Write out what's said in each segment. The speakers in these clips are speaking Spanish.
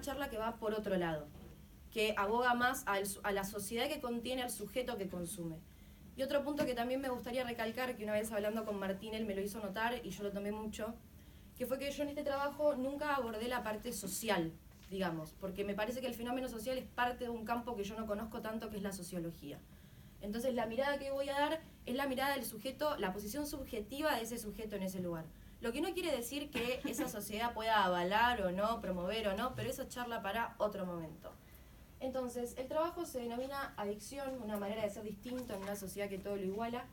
charla que va por otro lado, que aboga más a la sociedad que contiene al sujeto que consume. Y otro punto que también me gustaría recalcar, que una vez hablando con Martín él me lo hizo notar y yo lo tomé mucho, que fue que yo en este trabajo nunca abordé la parte social, digamos, porque me parece que el fenómeno social es parte de un campo que yo no conozco tanto, que es la sociología. Entonces la mirada que voy a dar es la mirada del sujeto, la posición subjetiva de ese sujeto en ese lugar. Lo que no quiere decir que esa sociedad pueda avalar o no, promover o no, pero eso charla para otro momento. Entonces, el trabajo se denomina adicción, una manera de ser distinto en una sociedad que todo lo iguala.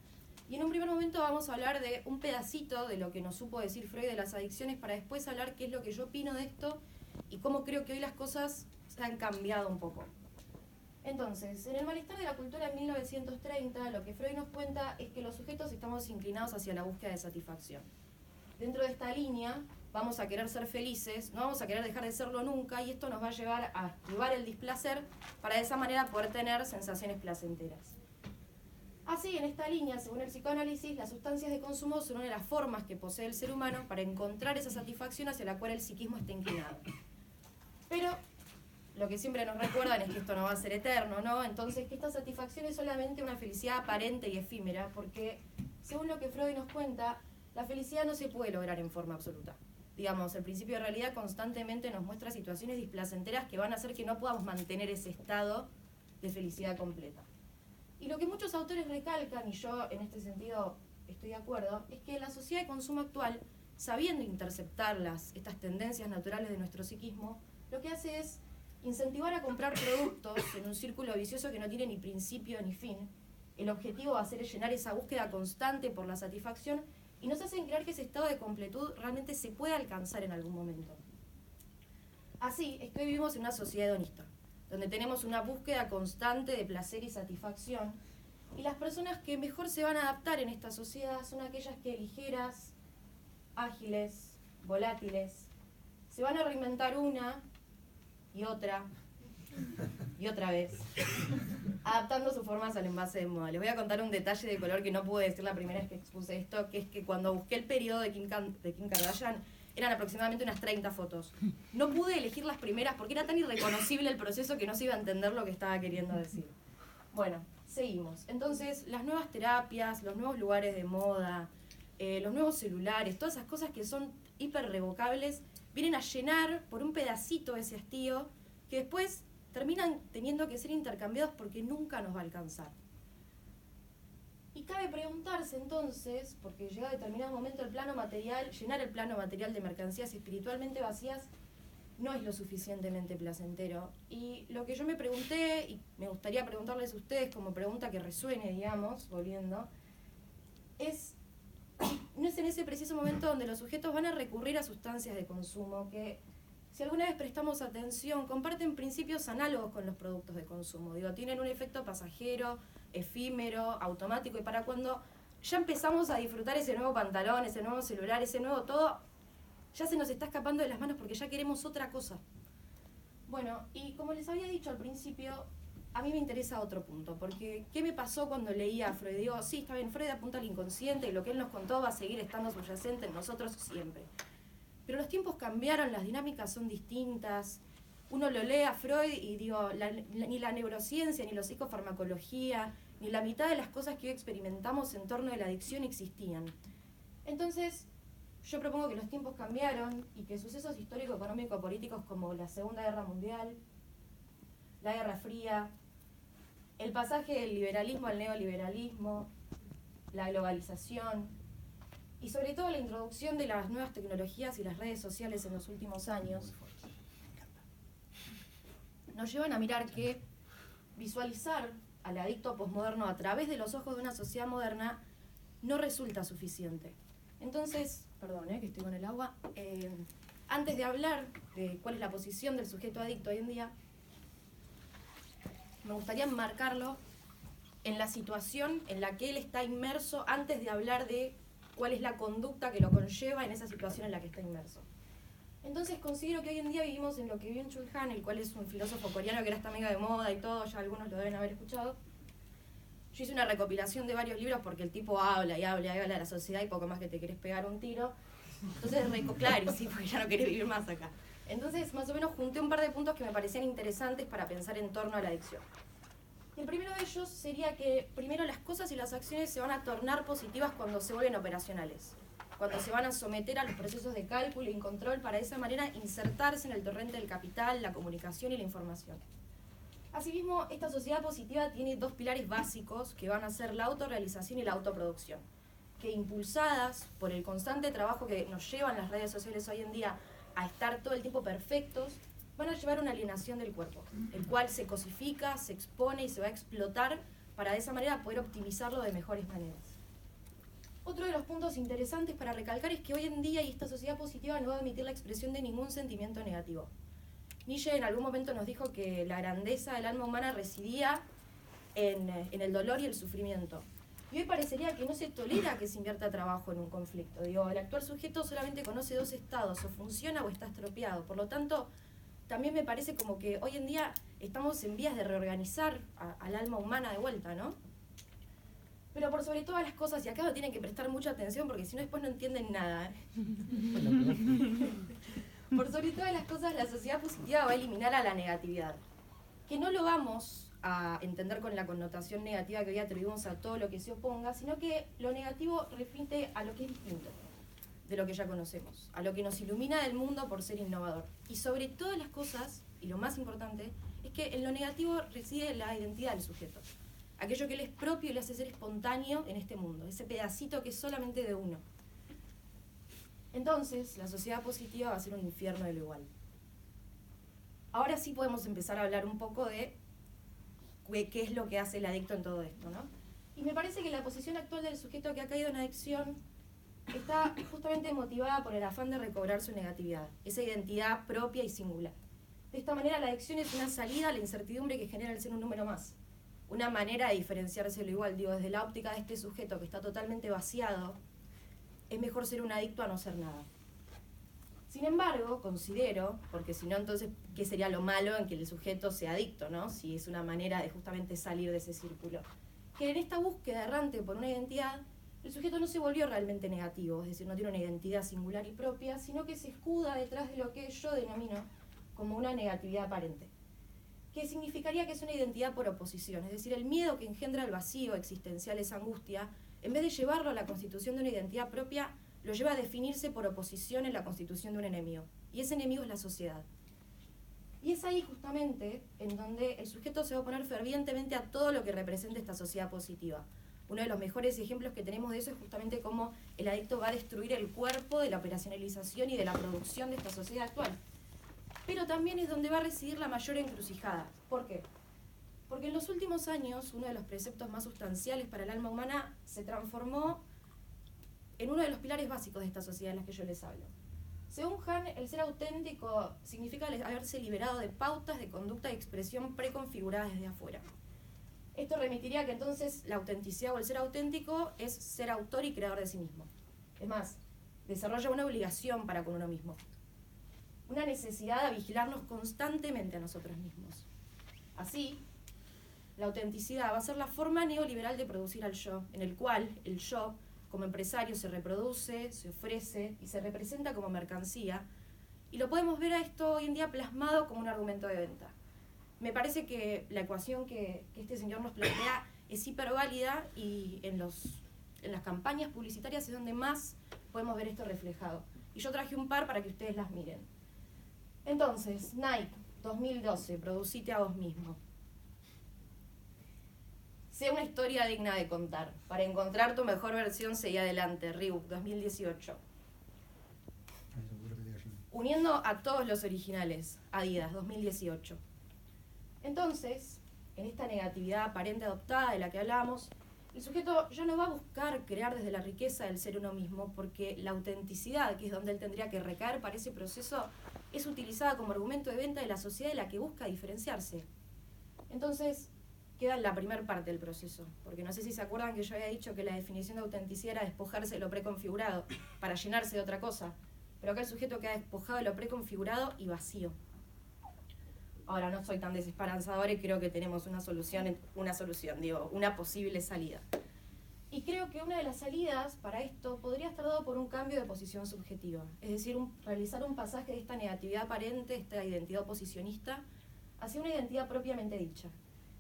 Y en un primer momento vamos a hablar de un pedacito de lo que nos supo decir Freud de las adicciones, para después hablar qué es lo que yo opino de esto y cómo creo que hoy las cosas se han cambiado un poco. Entonces, en el malestar de la cultura en 1930, lo que Freud nos cuenta es que los sujetos estamos inclinados hacia la búsqueda de satisfacción. Dentro de esta línea, vamos a querer ser felices, no vamos a querer dejar de serlo nunca, y esto nos va a llevar a esquivar el displacer para de esa manera poder tener sensaciones placenteras. Así, en esta línea, según el psicoanálisis, las sustancias de consumo son una de las formas que posee el ser humano para encontrar esa satisfacción hacia la cual el psiquismo está inclinado. Pero lo que siempre nos recuerdan es que esto no va a ser eterno, ¿no? Entonces, que esta satisfacción es solamente una felicidad aparente y efímera, porque, según lo que Freud nos cuenta, la felicidad no se puede lograr en forma absoluta. Digamos, el principio de realidad constantemente nos muestra situaciones displacenteras que van a hacer que no podamos mantener ese estado de felicidad completa. Y lo que muchos autores recalcan, y yo en este sentido estoy de acuerdo, es que la sociedad de consumo actual, sabiendo interceptar estas tendencias naturales de nuestro psiquismo, lo que hace es incentivar a comprar productos en un círculo vicioso que no tiene ni principio ni fin. El objetivo va a ser llenar esa búsqueda constante por la satisfacción y nos hacen creer que ese estado de completud realmente se puede alcanzar en algún momento. Así es que hoy vivimos en una sociedad hedonista, donde tenemos una búsqueda constante de placer y satisfacción, y las personas que mejor se van a adaptar en esta sociedad son aquellas que ligeras, ágiles, volátiles, se van a reinventar una y otra vez, adaptando sus formas al envase de moda. Les voy a contar un detalle de color que no pude decir la primera vez que expuse esto, que es que cuando busqué el periodo de Kim Kardashian, eran aproximadamente unas 30 fotos. No pude elegir las primeras porque era tan irreconocible el proceso que no se iba a entender lo que estaba queriendo decir. Bueno, seguimos. Entonces, las nuevas terapias, los nuevos lugares de moda, los nuevos celulares, todas esas cosas que son hiper revocables, vienen a llenar por un pedacito ese hastío que después terminan teniendo que ser intercambiados porque nunca nos va a alcanzar. Y cabe preguntarse entonces, porque llega a determinado momento el plano material, llenar el plano material de mercancías espiritualmente vacías no es lo suficientemente placentero. Y lo que yo me pregunté, y me gustaría preguntarles a ustedes como pregunta que resuene, digamos, volviendo, no es en ese preciso momento donde los sujetos van a recurrir a sustancias de consumo que, si alguna vez prestamos atención, comparten principios análogos con los productos de consumo. Digo, tienen un efecto pasajero, efímero, automático, y para cuando ya empezamos a disfrutar ese nuevo pantalón, ese nuevo celular, ese nuevo todo, ya se nos está escapando de las manos porque ya queremos otra cosa. Bueno, y como les había dicho al principio, a mí me interesa otro punto, porque ¿qué me pasó cuando leía a Freud? Digo, sí, está bien, Freud apunta al inconsciente y lo que él nos contó va a seguir estando subyacente en nosotros siempre. Pero los tiempos cambiaron, las dinámicas son distintas. Uno lo lee a Freud y digo, ni la neurociencia, ni la psicofarmacología, ni la mitad de las cosas que hoy experimentamos en torno de la adicción existían. Entonces, yo propongo que los tiempos cambiaron y que sucesos histórico-económico-políticos como la Segunda Guerra Mundial, la Guerra Fría, el pasaje del liberalismo al neoliberalismo, la globalización, y sobre todo la introducción de las nuevas tecnologías y las redes sociales en los últimos años, nos llevan a mirar que visualizar al adicto posmoderno a través de los ojos de una sociedad moderna no resulta suficiente. Entonces, perdón, que estoy con el agua, antes de hablar de cuál es la posición del sujeto adicto hoy en día, me gustaría enmarcarlo en la situación en la que él está inmerso antes de hablar de cuál es la conducta que lo conlleva en esa situación en la que está inmerso. Entonces considero que hoy en día vivimos en lo que Byung-Chul Han, el cual es un filósofo coreano que era esta amiga de moda y todo, ya algunos lo deben haber escuchado. Yo hice una recopilación de varios libros porque el tipo habla y habla y habla de la sociedad y poco más que te querés pegar un tiro. Entonces claro, sí, porque ya no querés vivir más acá. Entonces, más o menos junté un par de puntos que me parecían interesantes para pensar en torno a la adicción. El primero de ellos sería que primero las cosas y las acciones se van a tornar positivas cuando se vuelven operacionales, cuando se van a someter a los procesos de cálculo y control para de esa manera insertarse en el torrente del capital, la comunicación y la información. Asimismo, esta sociedad positiva tiene dos pilares básicos que van a ser la autorrealización y la autoproducción, que impulsadas por el constante trabajo que nos llevan las redes sociales hoy en día a estar todo el tiempo perfectos, van a llevar a una alienación del cuerpo, el cual se cosifica, se expone y se va a explotar para de esa manera poder optimizarlo de mejores maneras. Otro de los puntos interesantes para recalcar es que hoy en día y esta sociedad positiva no va a admitir la expresión de ningún sentimiento negativo. Nietzsche en algún momento nos dijo que la grandeza del alma humana residía en el dolor y el sufrimiento. Y hoy parecería que no se tolera que se invierta trabajo en un conflicto. Digo, el actual sujeto solamente conoce dos estados, o funciona o está estropeado. Por lo tanto, también me parece como que hoy en día estamos en vías de reorganizar al alma humana de vuelta, ¿no? Pero por sobre todas las cosas, y acá no tienen que prestar mucha atención porque si no después no entienden nada. Por sobre todas las cosas, la sociedad positiva va a eliminar a la negatividad. Que no lo vamos a entender con la connotación negativa que hoy atribuimos a todo lo que se oponga, sino que lo negativo refiere a lo que es distinto de lo que ya conocemos, a lo que nos ilumina del mundo por ser innovador. Y sobre todas las cosas, y lo más importante, es que en lo negativo reside la identidad del sujeto. Aquello que él es propio y le hace ser espontáneo en este mundo, ese pedacito que es solamente de uno. Entonces, la sociedad positiva va a ser un infierno de lo igual. Ahora sí podemos empezar a hablar un poco de qué es lo que hace el adicto en todo esto, ¿no? Y me parece que la posición actual del sujeto que ha caído en adicción está justamente motivada por el afán de recobrar su negatividad, esa identidad propia y singular. De esta manera, la adicción es una salida a la incertidumbre que genera el ser un número más, una manera de diferenciarse de lo igual. Digo, desde la óptica de este sujeto que está totalmente vaciado, es mejor ser un adicto a no ser nada. Sin embargo, considero, porque si no, entonces, ¿qué sería lo malo en que el sujeto sea adicto, ¿no? Si es una manera de justamente salir de ese círculo. Que en esta búsqueda errante por una identidad, el sujeto no se volvió realmente negativo, es decir, no tiene una identidad singular y propia, sino que se escuda detrás de lo que yo denomino como una negatividad aparente. Que significaría que es una identidad por oposición, es decir, el miedo que engendra el vacío existencial, esa angustia, en vez de llevarlo a la constitución de una identidad propia, lo lleva a definirse por oposición en la constitución de un enemigo. Y ese enemigo es la sociedad. Y es ahí justamente en donde el sujeto se va a oponer fervientemente a todo lo que representa esta sociedad positiva. Uno de los mejores ejemplos que tenemos de eso es justamente cómo el adicto va a destruir el cuerpo de la operacionalización y de la producción de esta sociedad actual. Pero también es donde va a residir la mayor encrucijada. ¿Por qué? Porque en los últimos años, uno de los preceptos más sustanciales para el alma humana se transformó en uno de los pilares básicos de esta sociedad en la que yo les hablo. Según Hahn, el ser auténtico significa haberse liberado de pautas de conducta y expresión preconfiguradas desde afuera. Esto remitiría que entonces la autenticidad o el ser auténtico es ser autor y creador de sí mismo. Es más, desarrolla una obligación para con uno mismo. Una necesidad de vigilarnos constantemente a nosotros mismos. Así, la autenticidad va a ser la forma neoliberal de producir al yo, en el cual el yo, como empresario, se reproduce, se ofrece y se representa como mercancía. Y lo podemos ver a esto hoy en día plasmado como un argumento de venta. Me parece que la ecuación que este señor nos plantea es hiperválida y en las campañas publicitarias es donde más podemos ver esto reflejado. Y yo traje un par para que ustedes las miren. Entonces, Nike, 2012, producite a vos mismo. Sea una historia digna de contar. Para encontrar tu mejor versión, seguí adelante. Reebok, 2018. Uniendo a todos los originales. Adidas, 2018. Entonces, en esta negatividad aparente adoptada de la que hablábamos, el sujeto ya no va a buscar crear desde la riqueza del ser uno mismo, porque la autenticidad, que es donde él tendría que recaer para ese proceso, es utilizada como argumento de venta de la sociedad de la que busca diferenciarse. Entonces, queda en la primera parte del proceso, porque no sé si se acuerdan que yo había dicho que la definición de autenticidad era despojarse de lo preconfigurado para llenarse de otra cosa, pero acá el sujeto queda despojado de lo preconfigurado y vacío. Ahora, no soy tan desesperanzadora y creo que tenemos una posible salida. ¿Y creo que una de las salidas para esto podría estar dado por un cambio de posición subjetiva, es decir, realizar un pasaje de esta negatividad aparente, esta identidad oposicionista, hacia una identidad propiamente dicha.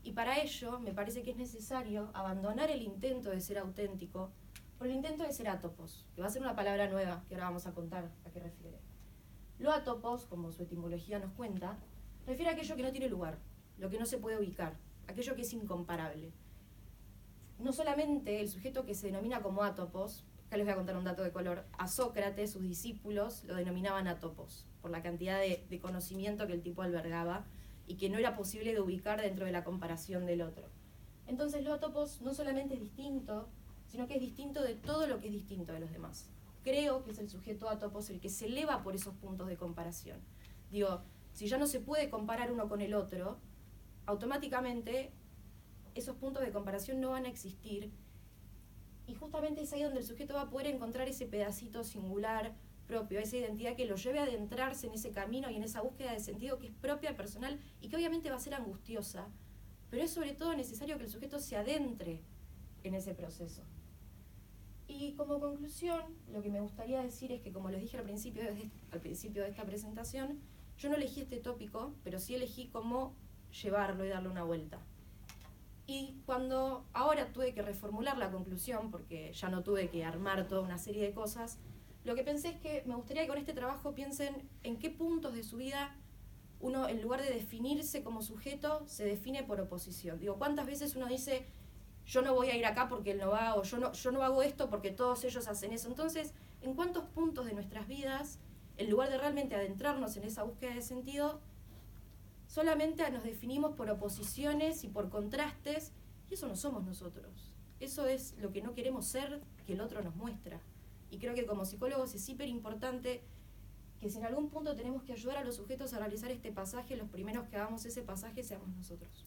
Y para ello me parece que es necesario abandonar el intento de ser auténtico por el intento de ser átopos, que va a ser una palabra nueva que ahora vamos a contar a qué refiere. Lo átopos, como su etimología nos cuenta, refiere a aquello que no tiene lugar, lo que no se puede ubicar, aquello que es incomparable. No solamente el sujeto que se denomina como átopos, acá les voy a contar un dato de color, a Sócrates, sus discípulos, lo denominaban átopos, por la cantidad de conocimiento que el tipo albergaba y que no era posible de ubicar dentro de la comparación del otro. Entonces lo átopos no solamente es distinto, sino que es distinto de todo lo que es distinto de los demás. Creo que es el sujeto átopos el que se eleva por esos puntos de comparación. Digo, si ya no se puede comparar uno con el otro, automáticamente esos puntos de comparación no van a existir, y justamente es ahí donde el sujeto va a poder encontrar ese pedacito singular propio, esa identidad que lo lleve a adentrarse en ese camino y en esa búsqueda de sentido que es propia, personal, y que obviamente va a ser angustiosa, pero es sobre todo necesario que el sujeto se adentre en ese proceso. Y como conclusión, lo que me gustaría decir es que, como les dije al principio de esta presentación, yo no elegí este tópico, pero sí elegí cómo llevarlo y darle una vuelta. Y cuando ahora tuve que reformular la conclusión, porque ya no tuve que armar toda una serie de cosas, lo que pensé es que me gustaría que con este trabajo piensen en qué puntos de su vida uno, en lugar de definirse como sujeto, se define por oposición. Digo, ¿cuántas veces uno dice, yo no voy a ir acá porque él no va, o yo no hago esto porque todos ellos hacen eso? Entonces, ¿en cuántos puntos de nuestras vidas, en lugar de realmente adentrarnos en esa búsqueda de sentido, solamente nos definimos por oposiciones y por contrastes, y eso no somos nosotros? Eso es lo que no queremos ser, que el otro nos muestra. Y creo que como psicólogos es súper importante que si en algún punto tenemos que ayudar a los sujetos a realizar este pasaje, los primeros que hagamos ese pasaje seamos nosotros.